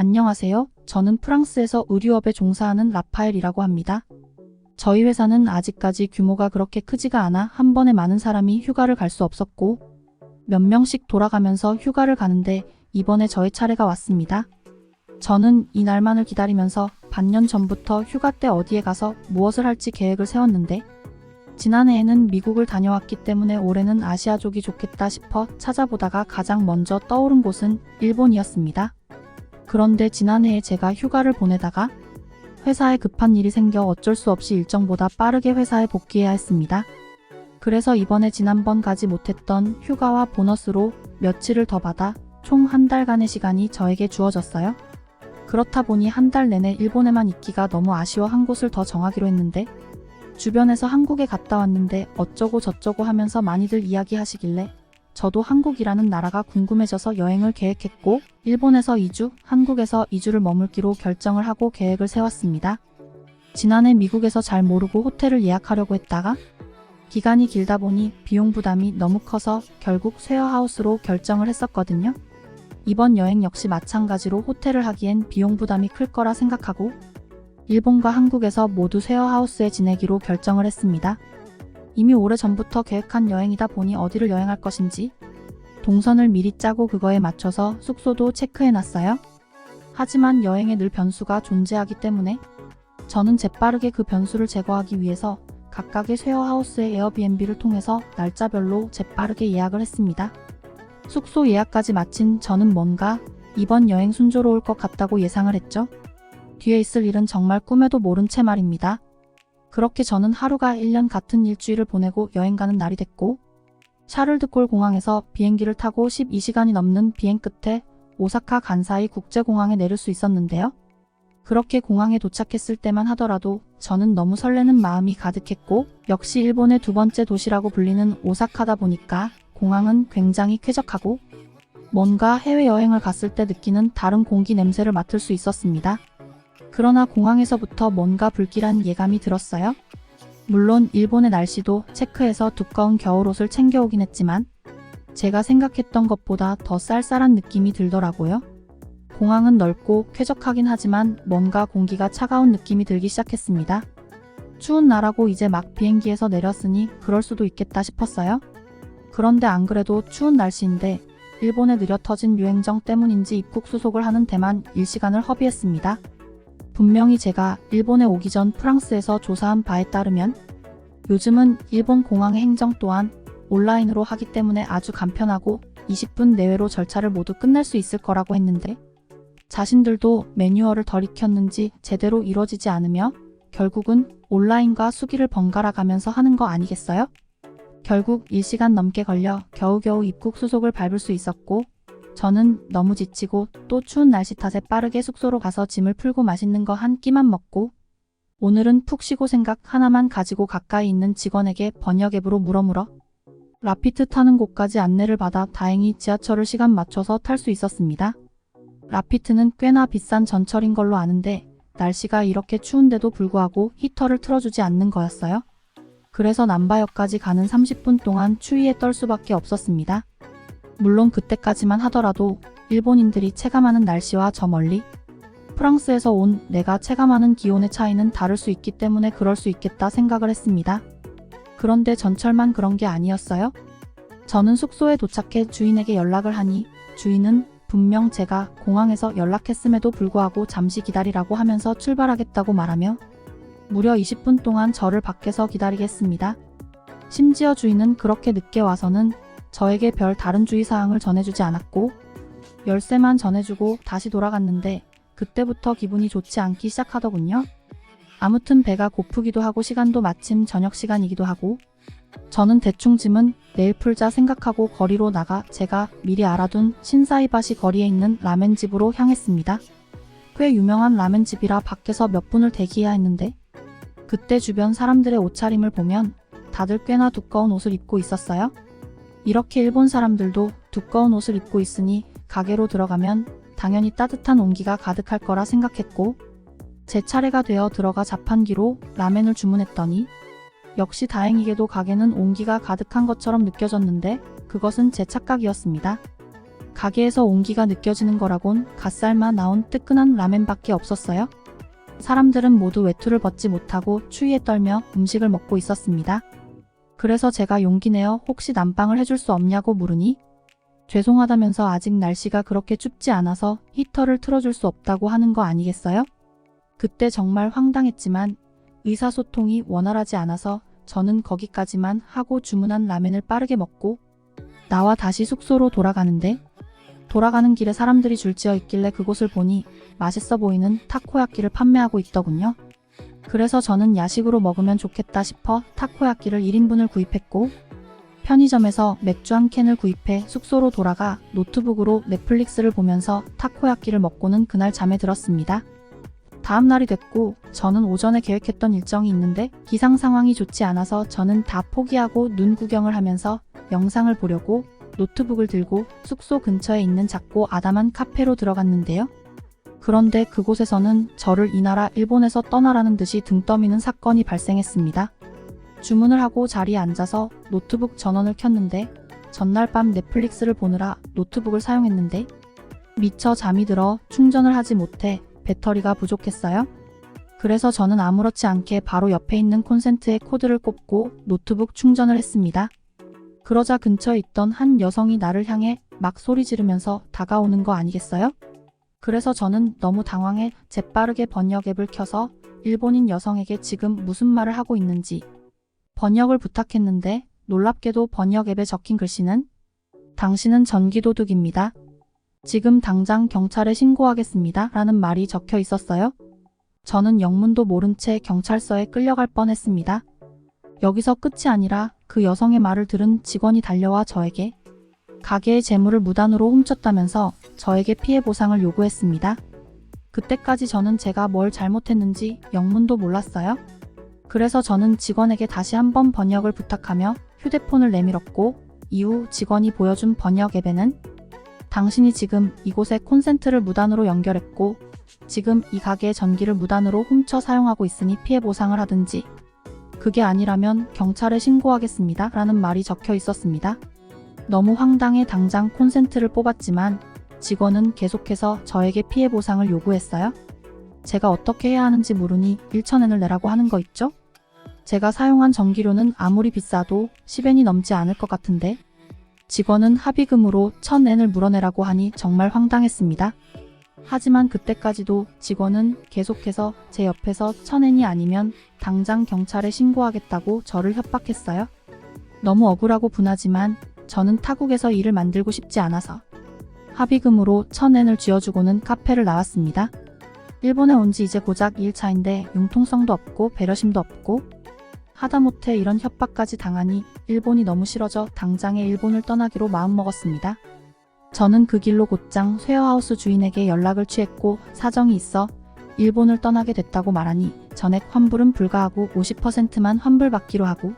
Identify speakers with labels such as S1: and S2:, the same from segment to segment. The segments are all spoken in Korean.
S1: 안녕하세요. 저는 프랑스에서 의류업에 종사하는 라파엘이라고 합니다. 저희 회사는 아직까지 규모가 그렇게 크지가 않아 한 번에 많은 사람이 휴가를 갈 수 없었고 몇 명씩 돌아가면서 휴가를 가는데 이번에 저의 차례가 왔습니다. 저는 이 날만을 기다리면서 반년 전부터 휴가 때 어디에 가서 무엇을 할지 계획을 세웠는데 지난해에는 미국을 다녀왔기 때문에 올해는 아시아 쪽이 좋겠다 싶어 찾아보다가 가장 먼저 떠오른 곳은 일본이었습니다. 그런데 지난해에 제가 휴가를 보내다가 회사에 급한 일이 생겨 어쩔 수 없이 일정보다 빠르게 회사에 복귀해야 했습니다. 그래서 이번에 지난번 가지 못했던 휴가와 보너스로 며칠을 더 받아 총 한 달간의 시간이 저에게 주어졌어요. 그렇다 보니 한 달 내내 일본에만 있기가 너무 아쉬워 한 곳을 더 정하기로 했는데 주변에서 한국에 갔다 왔는데 어쩌고 저쩌고 하면서 많이들 이야기하시길래 저도 한국이라는 나라가 궁금해져서 여행을 계획했고 일본에서 2주, 한국에서 2주를 머물기로 결정을 하고 계획을 세웠습니다. 지난해 미국에서 잘 모르고 호텔을 예약하려고 했다가 기간이 길다 보니 비용 부담이 너무 커서 결국 쉐어하우스로 결정을 했었거든요. 이번 여행 역시 마찬가지로 호텔을 하기엔 비용 부담이 클 거라 생각하고 일본과 한국에서 모두 쉐어하우스에 지내기로 결정을 했습니다. 이미 오래전부터 계획한 여행이다 보니 어디를 여행할 것인지 동선을 미리 짜고 그거에 맞춰서 숙소도 체크해놨어요. 하지만 여행에 늘 변수가 존재하기 때문에 저는 재빠르게 그 변수를 제거하기 위해서 각각의 쉐어하우스의 에어비앤비를 통해서 날짜별로 재빠르게 예약을 했습니다. 숙소 예약까지 마친 저는 뭔가 이번 여행 순조로울 것 같다고 예상을 했죠. 뒤에 있을 일은 정말 꿈에도 모른 채 말입니다. 그렇게 저는 하루가 1년 같은 일주일을 보내고 여행 가는 날이 됐고 샤를드골 공항에서 비행기를 타고 12시간이 넘는 비행 끝에 오사카 간사이 국제공항에 내릴 수 있었는데요. 그렇게 공항에 도착했을 때만 하더라도 저는 너무 설레는 마음이 가득했고 역시 일본의 두 번째 도시라고 불리는 오사카다 보니까 공항은 굉장히 쾌적하고 뭔가 해외여행을 갔을 때 느끼는 다른 공기 냄새를 맡을 수 있었습니다. 그러나 공항에서부터 뭔가 불길한 예감이 들었어요. 물론 일본의 날씨도 체크해서 두꺼운 겨울옷을 챙겨오긴 했지만 제가 생각했던 것보다 더 쌀쌀한 느낌이 들더라고요. 공항은 넓고 쾌적하긴 하지만 뭔가 공기가 차가운 느낌이 들기 시작했습니다. 추운 나라고 이제 막 비행기에서 내렸으니 그럴 수도 있겠다 싶었어요. 그런데 안 그래도 추운 날씨인데 일본에 느려 터진 유행정 때문인지 입국 수속을 하는 데만 1시간을 허비했습니다. 분명히 제가 일본에 오기 전 프랑스에서 조사한 바에 따르면 요즘은 일본 공항의 행정 또한 온라인으로 하기 때문에 아주 간편하고 20분 내외로 절차를 모두 끝낼 수 있을 거라고 했는데 자신들도 매뉴얼을 덜 익혔는지 제대로 이루어지지 않으며 결국은 온라인과 수기를 번갈아 가면서 하는 거 아니겠어요? 결국 1시간 넘게 걸려 겨우겨우 입국 수속을 밟을 수 있었고 저는 너무 지치고 또 추운 날씨 탓에 빠르게 숙소로 가서 짐을 풀고 맛있는 거 한 끼만 먹고 오늘은 푹 쉬고 생각 하나만 가지고 가까이 있는 직원에게 번역 앱으로 물어물어 라피트 타는 곳까지 안내를 받아 다행히 지하철을 시간 맞춰서 탈 수 있었습니다. 라피트는 꽤나 비싼 전철인 걸로 아는데 날씨가 이렇게 추운데도 불구하고 히터를 틀어주지 않는 거였어요. 그래서 남바역까지 가는 30분 동안 추위에 떨 수밖에 없었습니다. 물론 그때까지만 하더라도 일본인들이 체감하는 날씨와 저 멀리 프랑스에서 온 내가 체감하는 기온의 차이는 다를 수 있기 때문에 그럴 수 있겠다 생각을 했습니다. 그런데 전철만 그런 게 아니었어요. 저는 숙소에 도착해 주인에게 연락을 하니 주인은 분명 제가 공항에서 연락했음에도 불구하고 잠시 기다리라고 하면서 출발하겠다고 말하며 무려 20분 동안 저를 밖에서 기다리게 했습니다. 심지어 주인은 그렇게 늦게 와서는 저에게 별 다른 주의사항을 전해주지 않았고 열쇠만 전해주고 다시 돌아갔는데 그때부터 기분이 좋지 않기 시작하더군요. 아무튼 배가 고프기도 하고 시간도 마침 저녁 시간이기도 하고 저는 대충 짐은 내일 풀자 생각하고 거리로 나가 제가 미리 알아둔 신사이바시 거리에 있는 라멘집으로 향했습니다. 꽤 유명한 라멘집이라 밖에서 몇 분을 대기해야 했는데 그때 주변 사람들의 옷차림을 보면 다들 꽤나 두꺼운 옷을 입고 있었어요. 이렇게 일본 사람들도 두꺼운 옷을 입고 있으니 가게로 들어가면 당연히 따뜻한 온기가 가득할 거라 생각했고 제 차례가 되어 들어가 자판기로 라멘을 주문했더니 역시 다행히게도 가게는 온기가 가득한 것처럼 느껴졌는데 그것은 제 착각이었습니다. 가게에서 온기가 느껴지는 거라곤 갓 삶아 나온 뜨끈한 라멘밖에 없었어요. 사람들은 모두 외투를 벗지 못하고 추위에 떨며 음식을 먹고 있었습니다. 그래서 제가 용기 내어 혹시 난방을 해줄 수 없냐고 물으니 죄송하다면서 아직 날씨가 그렇게 춥지 않아서 히터를 틀어줄 수 없다고 하는 거 아니겠어요? 그때 정말 황당했지만 의사소통이 원활하지 않아서 저는 거기까지만 하고 주문한 라멘을 빠르게 먹고 나와 다시 숙소로 돌아가는데 돌아가는 길에 사람들이 줄지어 있길래 그곳을 보니 맛있어 보이는 타코야끼를 판매하고 있더군요. 그래서 저는 야식으로 먹으면 좋겠다 싶어 타코야끼를 1인분을 구입했고 편의점에서 맥주 한 캔을 구입해 숙소로 돌아가 노트북으로 넷플릭스를 보면서 타코야끼를 먹고는 그날 잠에 들었습니다. 다음 날이 됐고 저는 오전에 계획했던 일정이 있는데 기상 상황이 좋지 않아서 저는 다 포기하고 눈 구경을 하면서 영상을 보려고 노트북을 들고 숙소 근처에 있는 작고 아담한 카페로 들어갔는데요. 그런데 그곳에서는 저를 이 나라 일본에서 떠나라는 듯이 등 떠미는 사건이 발생했습니다. 주문을 하고 자리에 앉아서 노트북 전원을 켰는데 전날 밤 넷플릭스를 보느라 노트북을 사용했는데 미처 잠이 들어 충전을 하지 못해 배터리가 부족했어요. 그래서 저는 아무렇지 않게 바로 옆에 있는 콘센트에 코드를 꼽고 노트북 충전을 했습니다. 그러자 근처에 있던 한 여성이 나를 향해 막 소리 지르면서 다가오는 거 아니겠어요? 그래서 저는 너무 당황해 재빠르게 번역 앱을 켜서 일본인 여성에게 지금 무슨 말을 하고 있는지 번역을 부탁했는데 놀랍게도 번역 앱에 적힌 글씨는 당신은 전기도둑입니다. 지금 당장 경찰에 신고하겠습니다. 라는 말이 적혀 있었어요. 저는 영문도 모른 채 경찰서에 끌려갈 뻔했습니다. 여기서 끝이 아니라 그 여성의 말을 들은 직원이 달려와 저에게 가게의 재물을 무단으로 훔쳤다면서 저에게 피해 보상을 요구했습니다. 그때까지 저는 제가 뭘 잘못했는지 영문도 몰랐어요. 그래서 저는 직원에게 다시 한번 번역을 부탁하며 휴대폰을 내밀었고 이후 직원이 보여준 번역 앱에는 당신이 지금 이곳에 콘센트를 무단으로 연결했고 지금 이 가게의 전기를 무단으로 훔쳐 사용하고 있으니 피해 보상을 하든지 그게 아니라면 경찰에 신고하겠습니다. 라는 말이 적혀 있었습니다. 너무 황당해 당장 콘센트를 뽑았지만 직원은 계속해서 저에게 피해 보상을 요구했어요. 제가 어떻게 해야 하는지 모르니 1,000엔을 내라고 하는 거 있죠? 제가 사용한 전기료는 아무리 비싸도 10엔이 넘지 않을 것 같은데 직원은 합의금으로 1,000엔을 물어내라고 하니 정말 황당했습니다. 하지만 그때까지도 직원은 계속해서 제 옆에서 1,000엔이 아니면 당장 경찰에 신고하겠다고 저를 협박했어요. 너무 억울하고 분하지만 저는 타국에서 일을 만들고 싶지 않아서 합의금으로 1,000엔을 쥐어주고는 카페를 나왔습니다. 일본에 온 지 이제 고작 2일차인데 융통성도 없고 배려심도 없고 하다못해 이런 협박까지 당하니 일본이 너무 싫어져 당장에 일본을 떠나기로 마음먹었습니다. 저는 그 길로 곧장 쉐어하우스 주인에게 연락을 취했고 사정이 있어 일본을 떠나게 됐다고 말하니 전액 환불은 불가하고 50%만 환불받기로 하고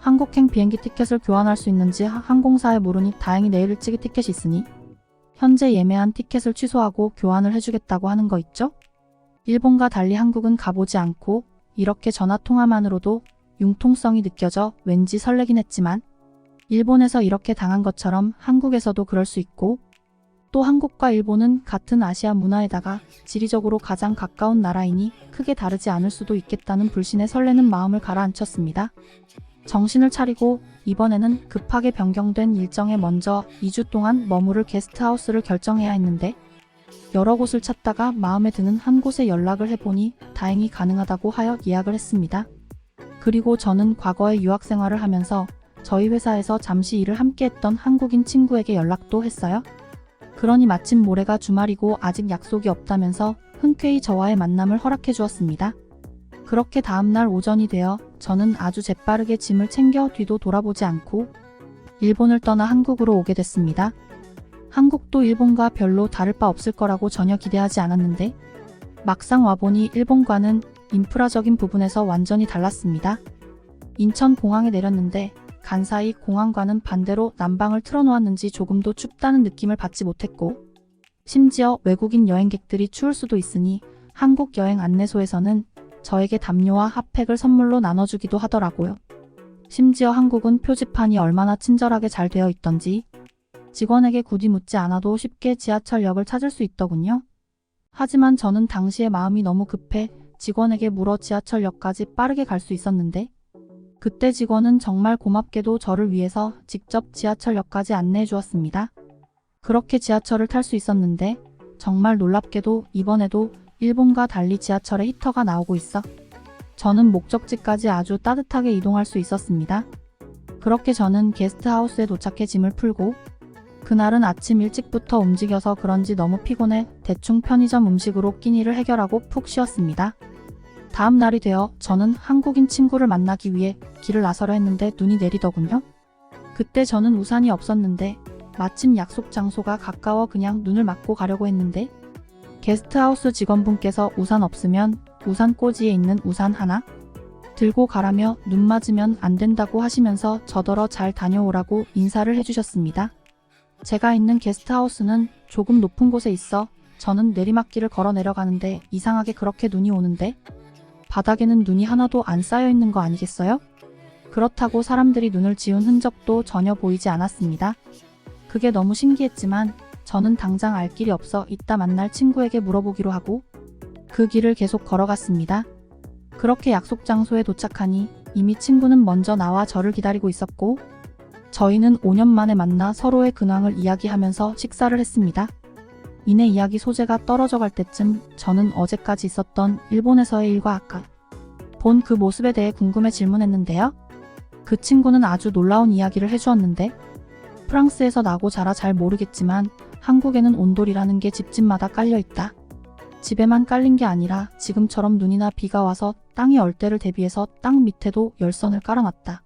S1: 한국행 비행기 티켓을 교환할 수 있는지 항공사에 물으니 다행히 내일 일찍이 티켓이 있으니 현재 예매한 티켓을 취소하고 교환을 해주겠다고 하는 거 있죠? 일본과 달리 한국은 가보지 않고 이렇게 전화통화만으로도 융통성이 느껴져 왠지 설레긴 했지만 일본에서 이렇게 당한 것처럼 한국에서도 그럴 수 있고 또 한국과 일본은 같은 아시아 문화에다가 지리적으로 가장 가까운 나라이니 크게 다르지 않을 수도 있겠다는 불신에 설레는 마음을 가라앉혔습니다. 정신을 차리고 이번에는 급하게 변경된 일정에 먼저 2주 동안 머무를 게스트하우스를 결정해야 했는데 여러 곳을 찾다가 마음에 드는 한 곳에 연락을 해보니 다행히 가능하다고 하여 예약을 했습니다. 그리고 저는 과거에 유학 생활을 하면서 저희 회사에서 잠시 일을 함께 했던 한국인 친구에게 연락도 했어요. 그러니 마침 모레가 주말이고 아직 약속이 없다면서 흔쾌히 저와의 만남을 허락해 주었습니다. 그렇게 다음날 오전이 되어 저는 아주 재빠르게 짐을 챙겨 뒤도 돌아보지 않고 일본을 떠나 한국으로 오게 됐습니다. 한국도 일본과 별로 다를 바 없을 거라고 전혀 기대하지 않았는데 막상 와보니 일본과는 인프라적인 부분에서 완전히 달랐습니다. 인천공항에 내렸는데 간사이 공항과는 반대로 난방을 틀어놓았는지 조금도 춥다는 느낌을 받지 못했고 심지어 외국인 여행객들이 추울 수도 있으니 한국 여행 안내소에서는 저에게 담요와 핫팩을 선물로 나눠주기도 하더라고요. 심지어 한국은 표지판이 얼마나 친절하게 잘 되어 있던지 직원에게 굳이 묻지 않아도 쉽게 지하철역을 찾을 수 있더군요. 하지만 저는 당시에 마음이 너무 급해 직원에게 물어 지하철역까지 빠르게 갈 수 있었는데 그때 직원은 정말 고맙게도 저를 위해서 직접 지하철역까지 안내해 주었습니다. 그렇게 지하철을 탈 수 있었는데 정말 놀랍게도 이번에도 일본과 달리 지하철에 히터가 나오고 있어 저는 목적지까지 아주 따뜻하게 이동할 수 있었습니다. 그렇게 저는 게스트하우스에 도착해 짐을 풀고 그날은 아침 일찍부터 움직여서 그런지 너무 피곤해 대충 편의점 음식으로 끼니를 해결하고 푹 쉬었습니다. 다음 날이 되어 저는 한국인 친구를 만나기 위해 길을 나서려 했는데 눈이 내리더군요. 그때 저는 우산이 없었는데 마침 약속 장소가 가까워 그냥 눈을 맞고 가려고 했는데 게스트하우스 직원분께서 우산 없으면 우산 꽂이에 있는 우산 하나 들고 가라며 눈 맞으면 안 된다고 하시면서 저더러 잘 다녀오라고 인사를 해주셨습니다. 제가 있는 게스트하우스는 조금 높은 곳에 있어 저는 내리막길을 걸어 내려가는데 이상하게 그렇게 눈이 오는데 바닥에는 눈이 하나도 안 쌓여 있는 거 아니겠어요? 그렇다고 사람들이 눈을 지운 흔적도 전혀 보이지 않았습니다. 그게 너무 신기했지만 저는 당장 알 길이 없어 이따 만날 친구에게 물어보기로 하고 그 길을 계속 걸어갔습니다. 그렇게 약속 장소에 도착하니 이미 친구는 먼저 나와 저를 기다리고 있었고 저희는 5년 만에 만나 서로의 근황을 이야기하면서 식사를 했습니다. 이내 이야기 소재가 떨어져 갈 때쯤 저는 어제까지 있었던 일본에서의 일과 아까 본 그 모습에 대해 궁금해 질문했는데요. 그 친구는 아주 놀라운 이야기를 해주었는데 프랑스에서 나고 자라 잘 모르겠지만 한국에는 온돌이라는 게 집집마다 깔려있다. 집에만 깔린 게 아니라 지금처럼 눈이나 비가 와서 땅이 얼 때를 대비해서 땅 밑에도 열선을 깔아놨다.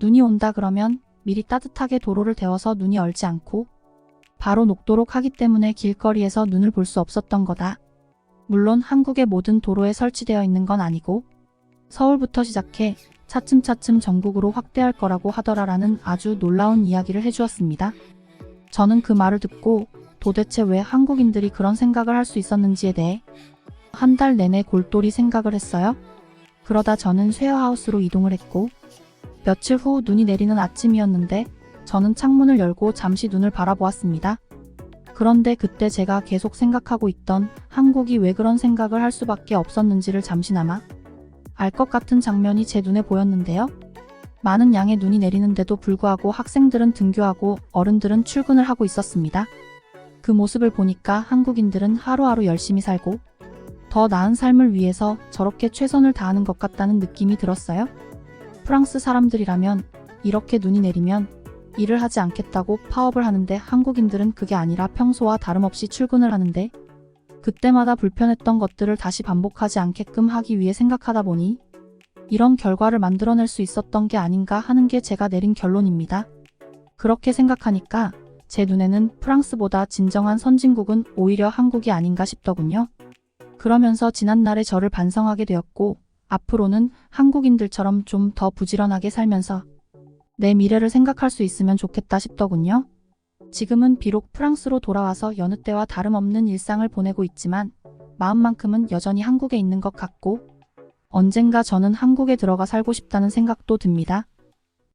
S1: 눈이 온다 그러면 미리 따뜻하게 도로를 데워서 눈이 얼지 않고 바로 녹도록 하기 때문에 길거리에서 눈을 볼 수 없었던 거다. 물론 한국의 모든 도로에 설치되어 있는 건 아니고 서울부터 시작해 차츰차츰 전국으로 확대할 거라고 하더라라는 아주 놀라운 이야기를 해주었습니다. 저는 그 말을 듣고 도대체 왜 한국인들이 그런 생각을 할 수 있었는지에 대해 한 달 내내 골똘히 생각을 했어요. 그러다 저는 쉐어하우스로 이동을 했고 며칠 후 눈이 내리는 아침이었는데 저는 창문을 열고 잠시 눈을 바라보았습니다. 그런데 그때 제가 계속 생각하고 있던 한국이 왜 그런 생각을 할 수밖에 없었는지를 잠시나마 알 것 같은 장면이 제 눈에 보였는데요. 많은 양의 눈이 내리는데도 불구하고 학생들은 등교하고 어른들은 출근을 하고 있었습니다. 그 모습을 보니까 한국인들은 하루하루 열심히 살고 더 나은 삶을 위해서 저렇게 최선을 다하는 것 같다는 느낌이 들었어요. 프랑스 사람들이라면 이렇게 눈이 내리면 일을 하지 않겠다고 파업을 하는데 한국인들은 그게 아니라 평소와 다름없이 출근을 하는데 그때마다 불편했던 것들을 다시 반복하지 않게끔 하기 위해 생각하다 보니 이런 결과를 만들어낼 수 있었던 게 아닌가 하는 게 제가 내린 결론입니다. 그렇게 생각하니까 제 눈에는 프랑스보다 진정한 선진국은 오히려 한국이 아닌가 싶더군요. 그러면서 지난날의 저를 반성하게 되었고 앞으로는 한국인들처럼 좀 더 부지런하게 살면서 내 미래를 생각할 수 있으면 좋겠다 싶더군요. 지금은 비록 프랑스로 돌아와서 여느 때와 다름없는 일상을 보내고 있지만 마음만큼은 여전히 한국에 있는 것 같고 언젠가 저는 한국에 들어가 살고 싶다는 생각도 듭니다.